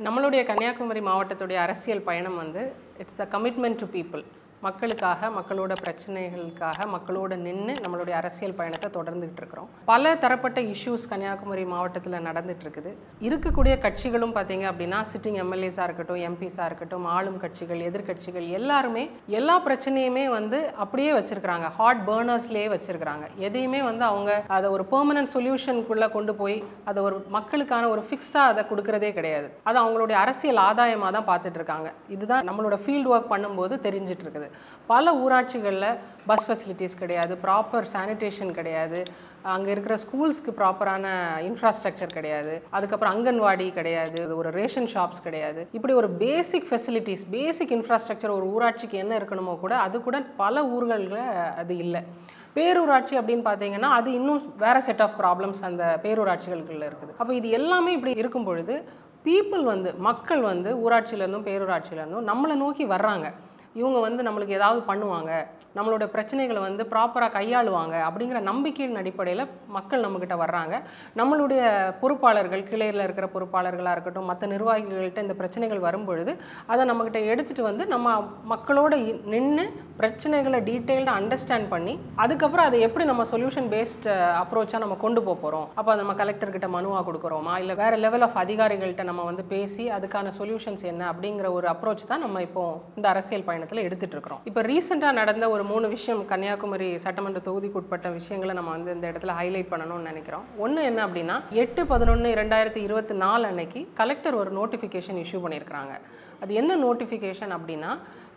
நம்மளுடைய கன்னியாகுமரி மாவட்டத்துடைய அரசியல் பயணம் வந்து it's a commitment to people. மக்களுக்காக, மக்களோட பிரச்சனைகளுக்காக, மக்களோட நின்று நம்மளுடைய அரசியல் பயணத்தை தொடர்ந்துகிட்டு இருக்கிறோம். பல தரப்பட்ட இஷ்யூஸ் கன்னியாகுமரி மாவட்டத்தில் நடந்துட்டு இருக்குது. இருக்கக்கூடிய கட்சிகளும் பார்த்தீங்க அப்படின்னா சிட்டிங் எம்எல்ஏஸாக இருக்கட்டும், எம்பிஸாக இருக்கட்டும், ஆளும் கட்சிகள், எதிர்கட்சிகள் எல்லாருமே எல்லா பிரச்சனையுமே வந்து அப்படியே வச்சிருக்கிறாங்க. ஹாட் பர்னர்ஸ்லேயே வச்சிருக்கிறாங்க. எதையுமே வந்து அவங்க அதை ஒரு பெர்மனன்ட் சொல்யூஷனுக்குள்ளே கொண்டு போய் அதை ஒரு மக்களுக்கான ஒரு ஃபிக்ஸாக அதை கொடுக்கறதே கிடையாது. அது அவங்களுடைய அரசியல் ஆதாயமாக தான் பார்த்துட்டு இருக்காங்க. இதுதான் நம்மளோட ஃபீல்டு ஒர்க் பண்ணும்போது தெரிஞ்சிட்டு இருக்குது. பல ஊராட்சிகளில் பஸ் ஃபெசிலிட்டிஸ் கிடையாது, ப்ராப்பர் சானிடேஷன் கிடையாது, அங்கே இருக்கிற ஸ்கூல்ஸ்க்கு ப்ராப்பரான இன்ஃப்ராஸ்ட்ரக்சர் கிடையாது, அதுக்கப்புறம் அங்கன்வாடி கிடையாது, ஒரு ரேஷன் ஷாப்ஸ் கிடையாது. இப்படி ஒரு பேசிக் ஃபெசிலிட்டிஸ், பேசிக் இன்ஃப்ராஸ்ட்ரக்சர் ஒரு ஊராட்சிக்கு என்ன இருக்கணுமோ கூட அது கூட பல ஊர்களில் அது இல்லை. பேரூராட்சி அப்படின்னு பார்த்தீங்கன்னா அது இன்னும் வேறு செட் ஆஃப் ப்ராப்ளம்ஸ் அந்த பேரூராட்சிகளுக்குள்ள இருக்குது. அப்போ இது எல்லாமே இப்படி இருக்கும் பொழுது பீப்புள் வந்து மக்கள் வந்து ஊராட்சியிலேருந்தும் பேரூராட்சியிலேருந்தும் நம்மளை நோக்கி வர்றாங்க. இவங்க வந்து நம்மளுக்கு ஏதாவது பண்ணுவாங்க, நம்மளோட பிரச்சனைகளை வந்து ப்ராப்பராக கையாளுவாங்க அப்படிங்கிற நம்பிக்கையின் அடிப்படையில் மக்கள் நம்மக்கிட்ட வர்றாங்க. நம்மளுடைய பொறுப்பாளர்கள், கிளையில் இருக்கிற பொறுப்பாளர்களாக இருக்கட்டும், மற்ற நிர்வாகிகள்கிட்ட இந்த பிரச்சனைகள் வரும்பொழுது அதை நம்மக்கிட்ட எடுத்துகிட்டு வந்து நம்ம மக்களோட நின்று பிரச்சனைகளை டீட்டெயில்டாக அண்டர்ஸ்டாண்ட் பண்ணி அதுக்கப்புறம் அதை எப்படி நம்ம சொல்யூஷன் பேஸ்ட் அப்ரோச்சாக நம்ம கொண்டு போகிறோம். அப்போ நம்ம கலெக்டர்கிட்ட மனுவாக கொடுக்குறோமா, இல்லை வேறு லெவல் ஆஃப் அதிகாரிகள்கிட்ட நம்ம வந்து பேசி அதுக்கான சொல்யூஷன்ஸ் என்ன அப்படிங்கிற ஒரு அப்ரோச் தான் நம்ம இப்போ இந்த அரசியல் பயணத்தில் எடுத்துகிட்டு இருக்கிறோம். இப்போ ரீசெண்டாக நடந்த ஒரு 3 விஷயம் கன்னியாகுமரி சட்டமன்ற தொகுதிக்கு உட்பட்ட விஷயங்களை நம்ம வந்து இந்த இடத்துல ஹைலைட் பண்ணணும்னு நினைக்கிறோம். ஒன்று என்ன அப்படின்னா 8/11/2024 அன்னைக்கு கலெக்டர் ஒரு நோட்டிஃபிகேஷன் இஷ்யூ பண்ணியிருக்கிறாங்க. அது என்ன நோட்டிஃபிகேஷன் அப்படின்னா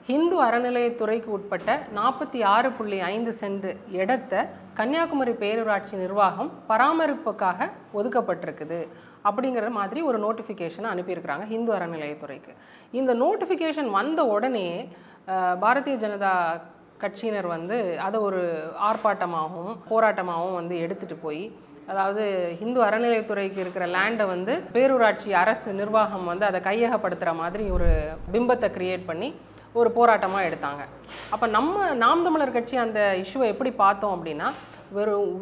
ஹிந்து அறநிலையத்துறைக்கு உட்பட்ட 46.5 சென்ட் இடத்தை கன்னியாகுமரி பேரூராட்சி நிர்வாகம் பராமரிப்புக்காக ஒதுக்கப்பட்டிருக்குது அப்படிங்கிற மாதிரி ஒரு நோட்டிஃபிகேஷனை அனுப்பியிருக்கிறாங்க ஹிந்து அறநிலையத்துறைக்கு. இந்த நோட்டிஃபிகேஷன் வந்த உடனே பாரதிய ஜனதா கட்சியினர் வந்து அதை ஒரு ஆர்ப்பாட்டமாகவும் போராட்டமாகவும் வந்து எடுத்துகிட்டு போய், அதாவது ஹிந்து அறநிலையத்துறைக்கு இருக்கிற லேண்டை வந்து பேரூராட்சி அரசு நிர்வாகம் வந்து அதை கையகப்படுத்துகிற மாதிரி ஒரு பிம்பத்தை கிரியேட் பண்ணி ஒரு போராட்டமாக எடுத்தாங்க. அப்போ நாம் தமிழர் கட்சி அந்த இஷ்யூவை எப்படி பார்த்தோம் அப்படின்னா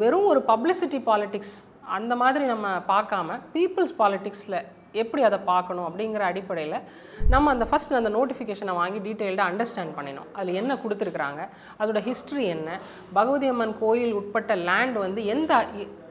வெறும் ஒரு பப்ளிசிட்டி பாலிட்டிக்ஸ் அந்த மாதிரி நம்ம பார்க்காம பீப்புள்ஸ் பாலிட்டிக்ஸில் எப்படி அதை பார்க்கணும் அப்படிங்கிற அடிப்படையில் நம்ம அந்த நோட்டிஃபிகேஷனை வாங்கி டீட்டெயில்டாக அண்டர்ஸ்டாண்ட் பண்ணினோம். அதில் என்ன கொடுத்துருக்குறாங்க, அதோட ஹிஸ்ட்ரி என்ன, பகவதி அம்மன் கோயில் உட்பட்ட லேண்ட் வந்து எந்த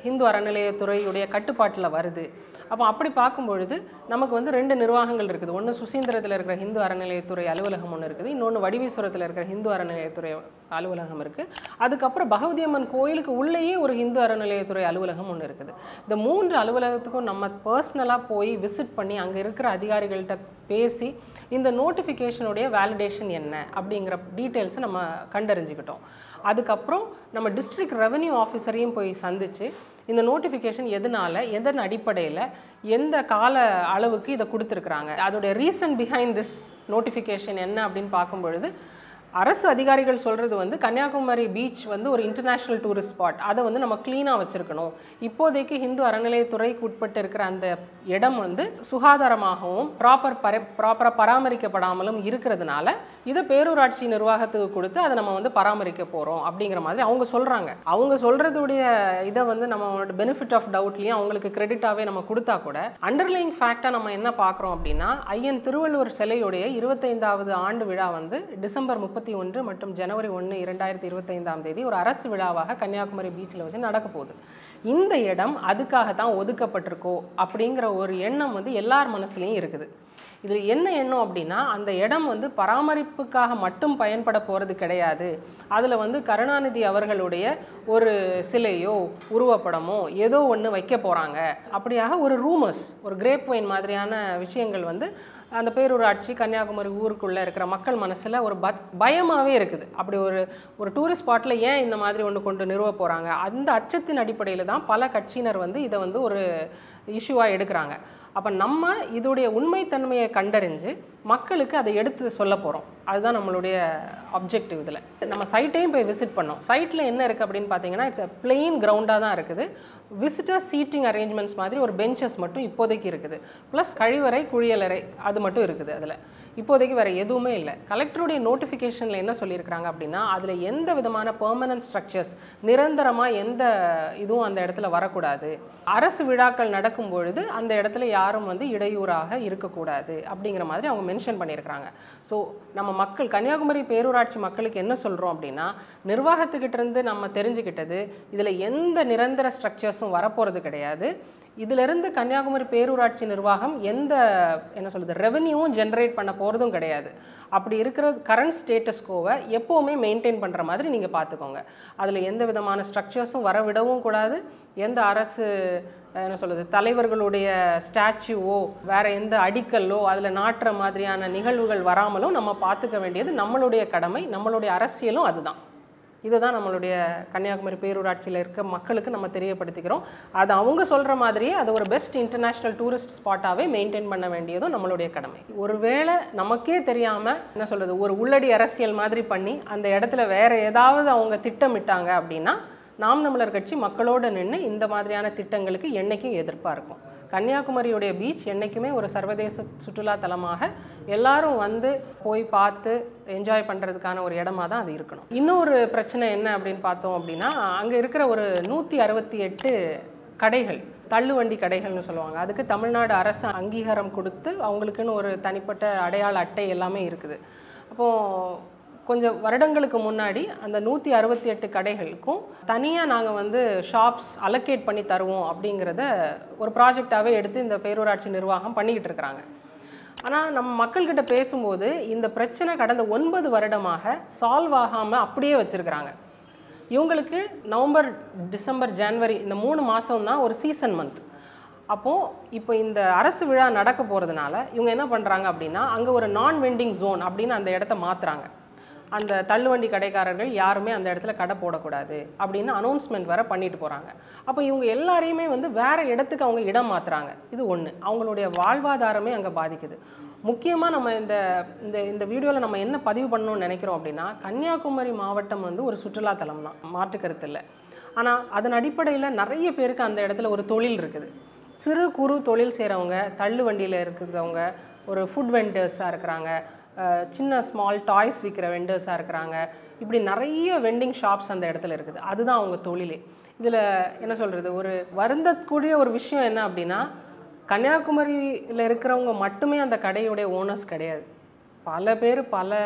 ஹிந்து அறநிலையத்துறையுடைய கட்டுப்பாட்டில் வருது. அப்போ அப்படி பார்க்கும்பொழுது நமக்கு வந்து 2 நிர்வாகங்கள் இருக்குது. ஒன்று சுசீந்திரத்தில் இருக்கிற ஹிந்து அறநிலையத்துறை அலுவலகம் ஒன்று இருக்குது, இன்னொன்று வடிவீஸ்வரத்தில் இருக்கிற ஹிந்து அறநிலையத்துறை அலுவலகம் இருக்குது. அதுக்கப்புறம் பகவதி அம்மன் கோயிலுக்கு உள்ளேயே ஒரு ஹிந்து அறநிலையத்துறை அலுவலகம் ஒன்று இருக்குது. இந்த 3 அலுவலகத்துக்கும் நம்ம பர்சனலாக போய் விசிட் பண்ணி அங்கே இருக்கிற அதிகாரிகள்கிட்ட பேசி இந்த நோட்டிஃபிகேஷனுடைய வேலிடேஷன் என்ன அப்படிங்கிற டீட்டெயில்ஸை நம்ம கண்டறிஞ்சிக்கிட்டோம். அதுக்கப்புறம் நம்ம டிஸ்ட்ரிக்ட் ரெவென்யூ ஆஃபீஸரையும் போய் சந்தித்து இந்த நோட்டிஃபிகேஷன் எதன் அடிப்படையில் எந்த கால அளவுக்கு இதை கொடுத்துருக்குறாங்க, அதோடைய ரீசன் பிஹைண்ட் திஸ் நோட்டிஃபிகேஷன் என்ன அப்படின்னு பார்க்கும்பொழுது அரசு அதிகாரிகள் சொல்கிறது வந்து கன்னியாகுமரி பீச் வந்து ஒரு இன்டர்நேஷ்னல் டூரிஸ்ட் ஸ்பாட், அதை வந்து நம்ம க்ளீனாக வச்சுருக்கணும். இப்போதைக்கு ஹிந்து அறநிலையத்துறைக்கு உட்பட்டு இருக்கிற அந்த இடம் வந்து சுகாதாரமாகவும் ப்ராப்பராக பராமரிக்கப்படாமலும் இருக்கிறதுனால இதை பேரூராட்சி நிர்வாகத்துக்கு கொடுத்து அதை நம்ம வந்து பராமரிக்க போகிறோம் அப்படிங்கிற மாதிரி அவங்க சொல்கிறாங்க. அவங்க சொல்கிறதுடைய இதை வந்து நம்ம பெனிஃபிட் ஆஃப் டவுட்லேயும் அவங்களுக்கு கிரெடிட்டாகவே நம்ம கொடுத்தா கூட அண்டர்லைங் ஃபேக்டாக நம்ம என்ன பார்க்குறோம் அப்படின்னா ஐயன் திருவள்ளுவர் சிலையுடைய 25வது ஆண்டு விழா வந்து டிசம்பர் 31 மற்றும் ஜனவரி 1, 2025 ஒரு அரசு விழாவாக கன்னியாகுமரி பீச்சில் வச்சு நடக்க போகுது. இந்த இடம் அதுக்காக தான் ஒதுக்கப்பட்டிருக்கோ அப்படிங்கிற ஒரு எண்ணம் வந்து எல்லார் மனசுலையும் இருக்குது. இதில் என்ன எண்ணம் அப்படின்னா அந்த இடம் வந்து பராமரிப்புக்காக மட்டும் பயன்பட போகிறது கிடையாது. அதில் வந்து கருணாநிதி அவர்களுடைய ஒரு சிலையோ உருவப்படமோ ஏதோ ஒன்று வைக்க போகிறாங்க அப்படியாக ஒரு ரூமர்ஸ், ஒரு கிரேப் வைன் மாதிரியான விஷயங்கள் வந்து அந்த பேரூராட்சி கன்னியாகுமரி ஊருக்குள்ளே இருக்கிற மக்கள் மனசில் ஒரு பயமாகவே இருக்குது. அப்படி ஒரு டூரிஸ்ட் ஸ்பாட்டில் ஏன் இந்த மாதிரி ஒன்று கொண்டு நிறுவ போகிறாங்க, அந்த அச்சத்தின் அடிப்படையில் தான் பல கட்சியினர் வந்து இதை வந்து ஒரு இஷ்யூவாக எடுக்கிறாங்க. அப்போ நம்ம இதோடைய உண்மைத்தன்மையை கண்டறிஞ்சு மக்களுக்கு அதை எடுத்து சொல்ல போகிறோம். அதுதான் நம்மளுடைய அப்ஜெக்டிவ். இதில் நம்ம சைட்டையும் போய் விசிட் பண்ணோம். சைட்டில் என்ன இருக்குது அப்படின்னு பார்த்தீங்கன்னா இட்ஸ் பிளெயின் கிரவுண்டாக தான் இருக்குது. விசிட்டர் சீட்டிங் அரேஞ்ச்மெண்ட்ஸ் மாதிரி ஒரு பெஞ்சஸ் மட்டும் இப்போதைக்கு இருக்குது. ப்ளஸ் கழிவறை, குளியலறை அது மட்டும் இருக்குது. அதில் இப்போதைக்கு வேறு எதுவுமே இல்லை. கலெக்டருடைய நோட்டிஃபிகேஷனில் என்ன சொல்லியிருக்கிறாங்க அப்படின்னா, அதில் எந்த விதமான பெர்மனன்ட் ஸ்ட்ரக்சர்ஸ், நிரந்தரமாக எந்த இதுவும் அந்த இடத்துல வரக்கூடாது. அரசு விழாக்கள் நடக்கும் பொழுது அந்த இடத்துல யாரும் வந்து இடையூறாக இருக்கக்கூடாது அப்படிங்கிற மாதிரி அவங்க மென்ஷன் பண்ணியிருக்கிறாங்க. ஸோ நம்ம மக்கள், கன்னியாகுமரி பேரூராட்சி மக்களுக்கு என்ன சொல்கிறோம் அப்படின்னா, நிர்வாகத்துக்கிட்ட இருந்து நம்ம தெரிஞ்சுக்கிட்டது, இதில் எந்த நிரந்தர ஸ்ட்ரக்சர்ஸும் வரப்போகிறது கிடையாது. இதிலிருந்து கன்னியாகுமரி பேரூராட்சி நிர்வாகம் எந்த ரெவென்யூவும் ஜென்ரேட் பண்ண போகிறதும் கிடையாது. அப்படி இருக்கிற கரண்ட் ஸ்டேட்டஸ்கோவை எப்போவுமே மெயின்டைன் பண்ணுற மாதிரி நீங்கள் பார்த்துக்கோங்க. அதில் எந்த விதமான ஸ்ட்ரக்சர்ஸும் வரவிடவும் கூடாது. எந்த அரசு தலைவர்களுடைய ஸ்டாச்சுவோ வேறு எந்த அடிக்கல்லோ அதில் நாட்டுற மாதிரியான நிகழ்வுகள் வராமலும் நம்ம பார்த்துக்க வேண்டியது நம்மளுடைய கடமை. நம்மளுடைய அரசியலும் அதுதான். இதுதான் நம்மளுடைய கன்னியாகுமரி பேரூராட்சியில் இருக்க மக்களுக்கு நம்ம தெரியப்படுத்திக்கிறோம். அது அவங்க சொல்கிற மாதிரியே அது ஒரு பெஸ்ட் இன்டர்நேஷ்னல் டூரிஸ்ட் ஸ்பாட்டாகவே மெயின்டைன் பண்ண வேண்டியதும் நம்மளுடைய கடமை. ஒருவேளை நமக்கே தெரியாமல் ஒரு உள்ளடி அரசியல் மாதிரி பண்ணி அந்த இடத்துல வேறு ஏதாவது அவங்க திட்டமிட்டாங்க அப்படின்னா, நாம் தமிழர் கட்சி மக்களோடு நின்று இந்த மாதிரியான திட்டங்களுக்கு என்றைக்கும் எதிர்ப்பாக இருக்கும். கன்னியாகுமரியுடைய பீச் என்றைக்குமே ஒரு சர்வதேச சுற்றுலா தலமாக எல்லாரும் வந்து போய் பார்த்து என்ஜாய் பண்ணுறதுக்கான ஒரு இடமா தான் அது இருக்கணும். இன்னொரு பிரச்சனை என்ன அப்படின்னு பார்த்தோம் அப்படின்னா, அங்கே இருக்கிற ஒரு 168 கடைகள், தள்ளுவண்டி கடைகள்னு சொல்லுவாங்க. அதுக்கு தமிழ்நாடு அரசு அங்கீகாரம் கொடுத்து அவங்களுக்குன்னு ஒரு தனிப்பட்ட அடையாள அட்டை எல்லாமே இருக்குது. அப்போது கொஞ்சம் வருடங்களுக்கு முன்னாடி அந்த 168 கடைகளுக்கும் தனியாக நாங்கள் வந்து ஷாப்ஸ் அலோகேட் பண்ணி தருவோம் அப்படிங்கிறத ஒரு ப்ராஜெக்டாகவே எடுத்து இந்த பேரூராட்சி நிர்வாகம் பண்ணிக்கிட்டு இருக்கிறாங்க. ஆனால் நம்ம மக்கள்கிட்ட பேசும்போது இந்த பிரச்சனை கடந்த 9 வருடமாக சால்வ் ஆகாமல் அப்படியே வச்சுருக்கிறாங்க. இவங்களுக்கு நவம்பர், டிசம்பர், ஜனவரி இந்த 3 மாதம் தான் ஒரு சீசன் மந்த். அப்போது இப்போ இந்த அரசு விழா நடக்க போகிறதுனால இவங்க என்ன பண்ணுறாங்க அப்படின்னா, அங்கே ஒரு நான் வெண்டிங் ஜோன் அப்படின்னு அந்த இடத்த மாற்றுறாங்க. அந்த தள்ளுவண்டி கடைக்காரர்கள் யாருமே அந்த இடத்துல கடை போடக்கூடாது அப்படின்னு அனௌன்ஸ்மெண்ட் வேறு பண்ணிட்டு போகிறாங்க. அப்போ இவங்க எல்லாரையுமே வந்து வேறு இடத்துக்கு அவங்க இடம் மாற்றுறாங்க. இது ஒன்று. அவங்களுடைய வாழ்வாதாரமே அங்கே பாதிக்குது. முக்கியமாக நம்ம இந்த இந்த இந்த வீடியோவில் நம்ம என்ன பதிவு பண்ணணும்னு நினைக்கிறோம் அப்படின்னா, கன்னியாகுமரி மாவட்டம் வந்து ஒரு சுற்றுலாத்தலம் தான், மாற்று கருத்து இல்லை. ஆனால் அதன் அடிப்படையில் நிறைய பேருக்கு அந்த இடத்துல ஒரு தொழில் இருக்குது. சிறு குறு தொழில் செய்கிறவங்க, தள்ளுவண்டியில் இருக்கிறவங்க, ஒரு ஃபுட் வெண்டர்ஸாக இருக்கிறாங்க, சின்ன ஸ்மால் டாய்ஸ் விற்கிற வெண்டர்ஸாக இருக்கிறாங்க. இப்படி நிறைய வெண்டிங் ஷாப்ஸ் அந்த இடத்துல இருக்குது. அதுதான் அவங்க தொழிலே. இதில் என்ன சொல்கிறது, ஒரு வருந்தக்கூடிய ஒரு விஷயம் என்ன அப்படின்னா, கன்னியாகுமரியில் இருக்கிறவங்க மட்டுமே அந்த கடையுடைய ஓனர்ஸ் கிடையாது. பல பேர் பல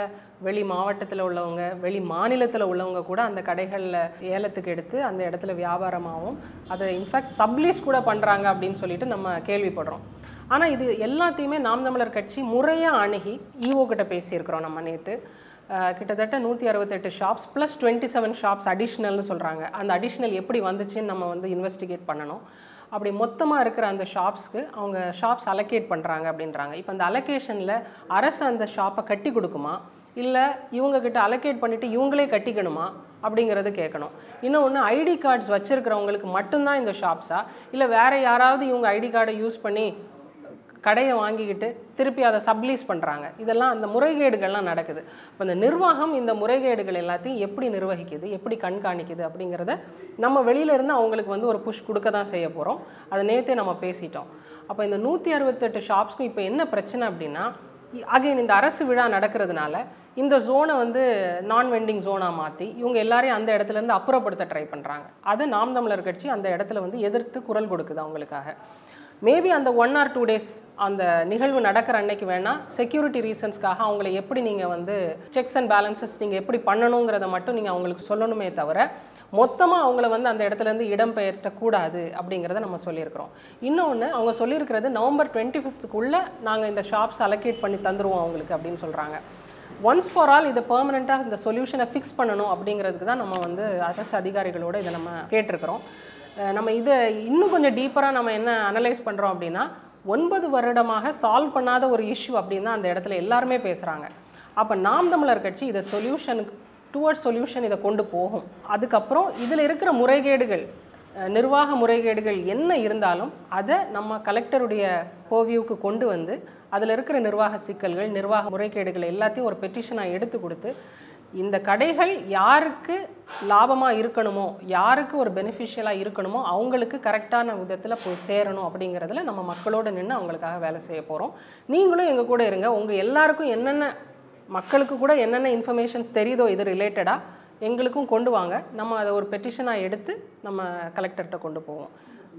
வெளி மாவட்டத்தில் உள்ளவங்க, வெளி மாநிலத்தில் உள்ளவங்க கூட அந்த கடைகளில் ஏலத்துக்கு எடுத்து அந்த இடத்துல வியாபாரமாகவும் அதை இன்ஃபேக்ட் சப்லீஸ் கூட பண்ணுறாங்க அப்படின்னு சொல்லிட்டு நம்ம கேள்விப்படுறோம். ஆனால் இது எல்லாத்தையுமே நாம் தமிழர் கட்சி முறையாக அணுகி ஈஓ கிட்ட பேசியிருக்கிறோம். நம்ம நேற்று கிட்டத்தட்ட 168 ஷாப்ஸ் ப்ளஸ் 27 ஷாப்ஸ் அடிஷ்னல்னு சொல்கிறாங்க. அந்த அடிஷ்னல் எப்படி வந்துச்சுன்னு நம்ம வந்து இன்வெஸ்டிகேட் பண்ணணும். அப்படி மொத்தமாக இருக்கிற அந்த ஷாப்ஸ்க்கு அவங்க ஷாப்ஸ் அலோகேட் பண்ணுறாங்க அப்படின்றாங்க. இப்போ அந்த அலோகேஷனில் அரசு அந்த ஷாப்பை கட்டி கொடுக்குமா, இல்லை இவங்கக்கிட்ட அலோகேட் பண்ணிவிட்டு இவங்களே கட்டிக்கணுமா அப்படிங்கிறது கேட்கணும். இன்னொன்று, ஐடி கார்ட்ஸ் வச்சுருக்கிறவங்களுக்கு மட்டும்தான் இந்த ஷாப்ஸா, இல்லை வேறு யாராவது இவங்க ஐடி கார்டை யூஸ் பண்ணி கடையை வாங்கிக்கிட்டு திருப்பி அதை சப்லீஸ் பண்ணுறாங்க. இதெல்லாம் அந்த முறைகேடுகள்லாம் நடக்குது. இப்போ இந்த நிர்வாகம் இந்த முறைகேடுகள் எல்லாத்தையும் எப்படி நிர்வகிக்குது, எப்படி கண்காணிக்குது அப்படிங்கிறத நம்ம வெளியிலேருந்து அவங்களுக்கு வந்து ஒரு புஷ் கொடுக்க தான் செய்ய போகிறோம். அதை நேற்றே நம்ம பேசிட்டோம். அப்போ இந்த 168 ஷாப்ஸ்க்கும் இப்போ என்ன பிரச்சனை அப்படின்னா, அகைன் இந்த அரசு விழா நடக்கிறதுனால இந்த ஜோனை வந்து நான் வெண்டிங் ஜோனாக மாற்றி இவங்க எல்லாரையும் அந்த இடத்துலேருந்து அப்புறப்படுத்த ட்ரை பண்ணுறாங்க. அது நாம் தமிழர் கட்சி அந்த இடத்துல வந்து எதிர்த்து குரல் கொடுக்குது அவங்களுக்காக. மேபி அந்த 1 or 2 days அந்த நிகழ்வு நடக்கிற அன்னைக்கு வேணால் செக்யூரிட்டி ரீசன்ஸ்க்காக அவங்கள எப்படி நீங்கள் வந்து செக்ஸ் அண்ட் பேலன்சஸ் நீங்கள் எப்படி பண்ணணுங்கிறத மட்டும் நீங்கள் அவங்களுக்கு சொல்லணுமே தவிர, மொத்தமாக அவங்கள வந்து அந்த இடத்துலேருந்து இடம்பெயர்த்தக்கூடாது அப்படிங்கிறத நம்ம சொல்லியிருக்கிறோம். இன்னொன்று, அவங்க சொல்லியிருக்கிறது நவம்பர் 25க்குள்ளே நாங்கள் இந்த ஷாப்ஸ் அலோகேட் பண்ணி தந்துடுவோம் அவங்களுக்கு அப்படின்னு சொல்கிறாங்க. ஒன்ஸ் ஃபார் ஆல் இதை பெர்மனெண்ட்டாக இந்த சொல்யூஷனை ஃபிக்ஸ் பண்ணணும் அப்படிங்கிறதுக்கு தான் நம்ம வந்து அரசு அதிகாரிகளோடு இதை நம்ம கேட்டிருக்கிறோம். நம்ம இதை இன்னும் கொஞ்சம் டீப்பராக நம்ம என்ன அனலைஸ் பண்ணுறோம் அப்படின்னா, 9 வருடமாக சால்வ் பண்ணாத ஒரு இஷ்யூ அப்படின்னு தான் அந்த இடத்துல எல்லாருமே பேசுகிறாங்க. அப்போ நாம் தமிழர் கட்சி இதை டுவர்ட்ஸ் சொல்யூஷன் இதை கொண்டு போகும். அதுக்கப்புறம் இதில் இருக்கிற முறைகேடுகள், நிர்வாக முறைகேடுகள் என்ன இருந்தாலும் அதை நம்ம கலெக்டருடைய போவியூக்கு கொண்டு வந்து அதில் இருக்கிற நிர்வாக சிக்கல்கள், நிர்வாக முறைகேடுகள் எல்லாத்தையும் ஒரு பெட்டிஷனாக எடுத்து கொடுத்து இந்த கடைகள் யாருக்கு லாபமாக இருக்கணுமோ, யாருக்கு ஒரு பெனிஃபிஷியலாக இருக்கணுமோ அவங்களுக்கு கரெக்டான விதத்தில் போய் சேரணும் அப்படிங்கிறதுல நம்ம மக்களோடு நின்று அவங்களுக்காக வேலை செய்ய போகிறோம். நீங்களும் எங்கள் கூட இருங்க. உங்கள் எல்லாருக்கும் என்னென்ன மக்களுக்கு கூட என்னென்ன இன்ஃபர்மேஷன்ஸ் தெரியுதோ இது ரிலேட்டடாக எங்களுக்கும் கொண்டு வாங்க. நம்ம அதை ஒரு பெட்டிஷனாக எடுத்து நம்ம கலெக்டர்கிட்ட கொண்டு போவோம்.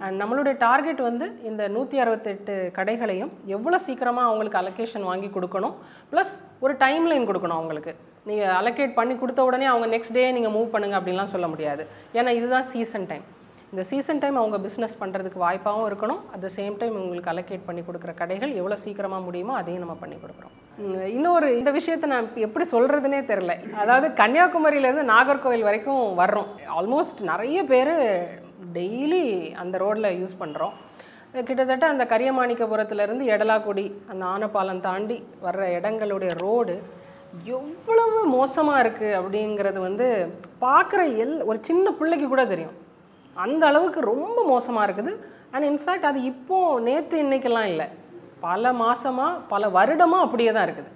அண்ட் நம்மளுடைய டார்கெட் வந்து இந்த 168 கடைகளையும் எவ்வளோ சீக்கிரமாக அவங்களுக்கு அலோகேஷன் வாங்கி கொடுக்கணும், ப்ளஸ் ஒரு டைம்லைன் கொடுக்கணும் அவங்களுக்கு. நீங்கள் அலோகேட் பண்ணி கொடுத்த உடனே அவங்க நெக்ஸ்ட் டே நீங்கள் மூவ் பண்ணுங்க அப்படின்லாம் சொல்ல முடியாது. ஏன்னா இதுதான் சீசன் டைம். இந்த சீசன் டைம் அவங்க பிஸ்னஸ் பண்ணுறதுக்கு வாய்ப்பாகவும் இருக்கணும். அட் த சேம் டைம் உங்களுக்கு அலோகேட் பண்ணி கொடுக்குற கடைகள் எவ்வளோ சீக்கிரமாக முடியுமோ அதையும் நம்ம பண்ணி கொடுக்குறோம். இன்னொரு இந்த விஷயத்தை நான் எப்படி சொல்கிறதுனே தெரில. அதாவது கன்னியாகுமரியிலேருந்து நாகர்கோவில் வரைக்கும் வர்றோம். ஆல்மோஸ்ட் நிறைய பேர் டெய்லி அந்த ரோடில் யூஸ் பண்ணுறோம். கிட்டத்தட்ட அந்த கரியமாணிக்கபுரத்துலேருந்து எடலாக்குடி அந்த ஆனப்பாலம் தாண்டி வர்ற இடங்களுடைய ரோடு எவ்வளவு மோசமாக இருக்குது அப்படிங்கிறது வந்து பார்க்குற ஒரு சின்ன பிள்ளைக்கு கூட தெரியும். அந்த அளவுக்கு ரொம்ப மோசமாக இருக்குது. அண்ட் இன்ஃபேக்ட் அது இப்போது நேற்று இன்றைக்கெல்லாம் இல்லை, பல மாதமாக பல வருடமாக அப்படியே தான் இருக்குது.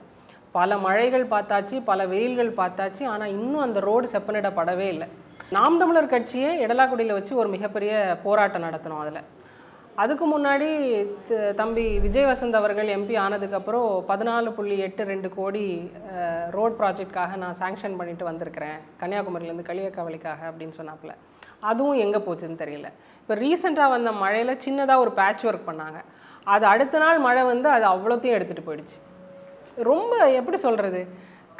பல மழைகள் பார்த்தாச்சு, பல வெயில்கள் பார்த்தாச்சு, ஆனால் இன்னும் அந்த ரோடு செப்பனிடப்படவே இல்லை. நாம் தமிழர் கட்சியை எடலாக்குடியில் வச்சு ஒரு மிகப்பெரிய போராட்டம் நடத்தினோம். அதுக்கு முன்னாடி தம்பி விஜய் வசந்த் அவர்கள் எம்பி ஆனதுக்கப்புறம் 14.82 கோடி ரோட் ப்ராஜெக்ட்காக நான் சாங்ஷன் பண்ணிட்டு வந்திருக்கிறேன் கன்னியாகுமரியிலேருந்து களியக்காவலிக்காக அப்படின்னு சொன்னாப்புல. அதுவும் எங்கே போச்சுன்னு தெரியல. இப்போ ரீசெண்டாக வந்த மழையில் சின்னதாக ஒரு பேட்ச் ஒர்க் பண்ணாங்க. அது அடுத்த நாள் மழை வந்து அது அவ்வளோத்தையும் எடுத்துகிட்டு போயிடுச்சு. ரொம்ப எப்படி சொல்கிறது,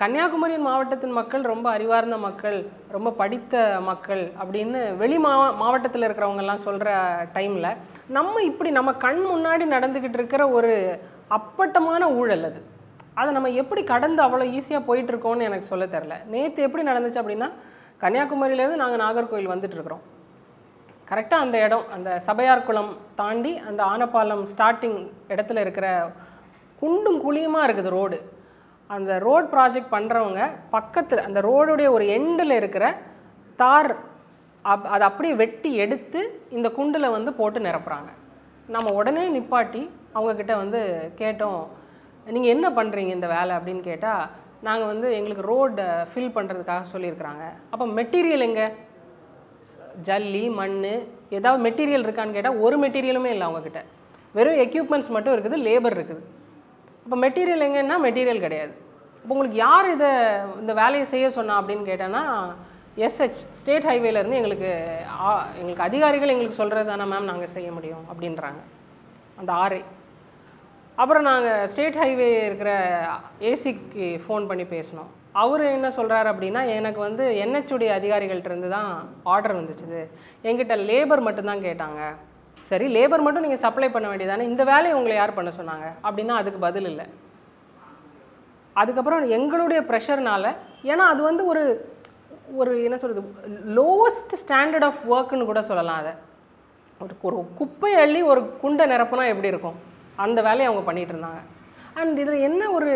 கன்னியாகுமரி மாவட்டத்தின் மக்கள் ரொம்ப அறிவார்ந்த மக்கள், ரொம்ப படித்த மக்கள் அப்படின்னு வெளி மாவட்டத்தில் இருக்கிறவங்கெல்லாம் சொல்கிற டைமில் நம்ம இப்படி நம்ம கண் முன்னாடி நடந்துக்கிட்டு இருக்கிற ஒரு அப்பட்டமான ஊழல் அது. அதை நம்ம எப்படி கடந்து அவ்வளோ ஈஸியாக போயிட்டுருக்கோன்னு எனக்கு சொல்ல தெரில. நேற்று எப்படி நடந்துச்சு அப்படின்னா, கன்னியாகுமரியிலேருந்து நாங்கள் நாகர்கோவில் வந்துட்டுருக்குறோம். கரெக்டாக அந்த இடம் அந்த சபையார் குளம் தாண்டி அந்த ஆனப்பாலம் ஸ்டார்டிங் இடத்துல இருக்கிற குண்டும் குழியுமாக இருக்குது ரோடு. அந்த ரோட் ப்ராஜெக்ட் பண்ணுறவங்க பக்கத்தில் அந்த ரோடுடைய ஒரு எண்டில் இருக்கிற தார் அதை அப்படியே வெட்டி எடுத்து இந்த குண்டில் வந்து போட்டு நிரப்புறாங்க. நம்ம உடனே நிப்பாட்டி அவங்கக்கிட்ட வந்து கேட்டோம், நீங்கள் என்ன பண்ணுறீங்க இந்த வேலை அப்படின்னு கேட்டால், நாங்கள் வந்து எங்களுக்கு ரோடை ஃபில் பண்ணுறதுக்காக சொல்லியிருக்கிறாங்க. அப்போ மெட்டீரியல் எங்கே, ஜல்லி மண் ஏதாவது மெட்டீரியல் இருக்கான்னு கேட்டால் ஒரு மெட்டீரியலுமே இல்லை அவங்கக்கிட்ட. வெறும் எக்யூப்மெண்ட்ஸ் மட்டும் இருக்குது, லேபர் இருக்குது. இப்போ மெட்டீரியல் எங்கன்னா மெட்டீரியல் கிடையாது. இப்போ உங்களுக்கு யார் இந்த வேலையை செய்ய சொன்னா அப்படின்னு கேட்டேன்னா, எஸ்ஹெச் ஸ்டேட் ஹைவேலேருந்து எங்களுக்கு அதிகாரிகள் எங்களுக்கு சொல்கிறது தானே மேம் நாங்கள் செய்ய முடியும் அப்படின்றாங்க அந்த ஆர்ஐ. அப்புறம் நாங்கள் ஸ்டேட் ஹைவே இருக்கிற ஏசிக்கு ஃபோன் பண்ணி பேசினோம். அவர் என்ன சொல்கிறார் அப்படின்னா, எனக்கு வந்து என்ஹெச்சுடைய அதிகாரிகள்கிட்டருந்து தான் ஆர்டர் வந்துச்சுது, எங்கிட்ட லேபர் மட்டும்தான் கேட்டாங்க. சரி, லேபர் மட்டும் நீங்கள் சப்ளை பண்ண வேண்டியதானே, இந்த வேலையை உங்களை யார் பண்ண சொன்னாங்க அப்படின்னா அதுக்கு பதில் இல்லை. அதுக்கப்புறம் எங்களுடைய ப்ரெஷர்னால், ஏன்னா அது வந்து ஒரு என்ன சொல்கிறது, லோவஸ்ட் ஸ்டாண்டர்ட் ஆஃப் ஒர்க்குன்னு கூட சொல்லலாம். அதை ஒரு குப்பை அள்ளி ஒரு குண்டை நிரப்புனா எப்படி இருக்கும், அந்த வேலையை அவங்க பண்ணிகிட்டு இருந்தாங்க. அண்ட் இதில் என்ன ஒரு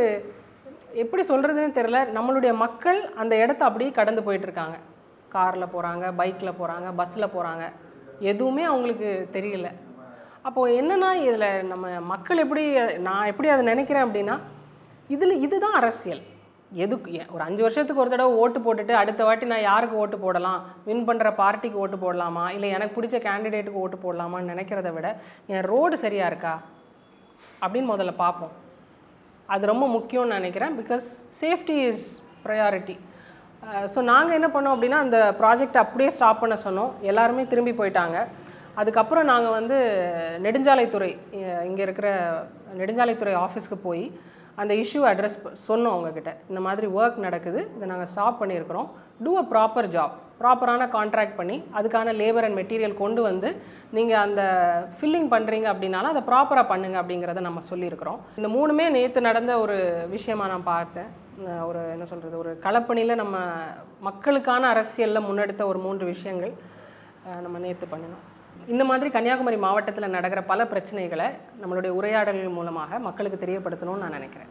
எப்படி சொல்கிறதுன்னு தெரில, நம்மளுடைய மக்கள் அந்த இடத்த அப்படியே கடந்து போயிட்டுருக்காங்க. காரில் போகிறாங்க, பைக்கில் போகிறாங்க, பஸ்ஸில் போகிறாங்க, எதுவுமே அவங்களுக்கு தெரியல. அப்போது என்னென்னா இதில் நம்ம மக்கள் நான் எப்படி அதை நினைக்கிறேன் அப்படின்னா, இதுதான் அரசியல். ஒரு 5 வருஷத்துக்கு ஒரு தடவை ஓட்டு போட்டுட்டு அடுத்த வாட்டி நான் யாருக்கு ஓட்டு போடலாம், வின் பண்ணுற பார்ட்டிக்கு ஓட்டு போடலாமா, இல்லை எனக்கு பிடிச்ச கேண்டிடேட்டுக்கு ஓட்டு போடலாமான்னு நினைக்கிறத விட என் ரோடு சரியாக இருக்கா அப்படின்னு முதல்ல பார்ப்போம். அது ரொம்ப முக்கியம்னு நினைக்கிறேன். Because safety is priority. So நாங்கள் என்ன பண்ணோம் அப்படின்னா, அந்த ப்ராஜெக்ட் அப்படியே ஸ்டாப் பண்ண சொன்னோம். எல்லாருமே திரும்பி போயிட்டாங்க. அதுக்கப்புறம் நாங்கள் வந்து நெடுஞ்சாலைத்துறை இங்கே இருக்கிற நெடுஞ்சாலைத்துறை ஆஃபீஸ்க்கு போய் அந்த இஷ்யூ அட்ரஸ் சொன்னோம் அவங்கக்கிட்ட. இந்த மாதிரி ஒர்க் நடக்குது, இதை நாங்கள் ஸ்டாப் பண்ணியிருக்கிறோம், டூ அ ப்ராப்பர் ஜாப், ப்ராப்பரான கான்ட்ராக்ட் பண்ணி அதுக்கான லேபர் அண்ட் மெட்டீரியல் கொண்டு வந்து நீங்கள் அந்த ஃபில்லிங் பண்ணுறீங்க அப்படின்னாலும் அதை ப்ராப்பராக பண்ணுங்க அப்படிங்கிறத நம்ம சொல்லியிருக்கிறோம். இந்த 3மே நேற்று நடந்த ஒரு விஷயமாக நான் பார்த்தேன். ஒரு என்ன சொல்கிறது, ஒரு களப்பணியில் நம்ம மக்களுக்கான அரசியலில் முன்னெடுத்த ஒரு 3 விஷயங்கள் நம்ம நேற்று பண்ணினோம். இந்த மாதிரி கன்னியாகுமரி மாவட்டத்தில் நடக்கிற பல பிரச்சனைகளை நம்மளுடைய உரையாடல்கள் மூலமாக மக்களுக்கு தெரியப்படுத்தணும்னு நான் நினைக்கிறேன்.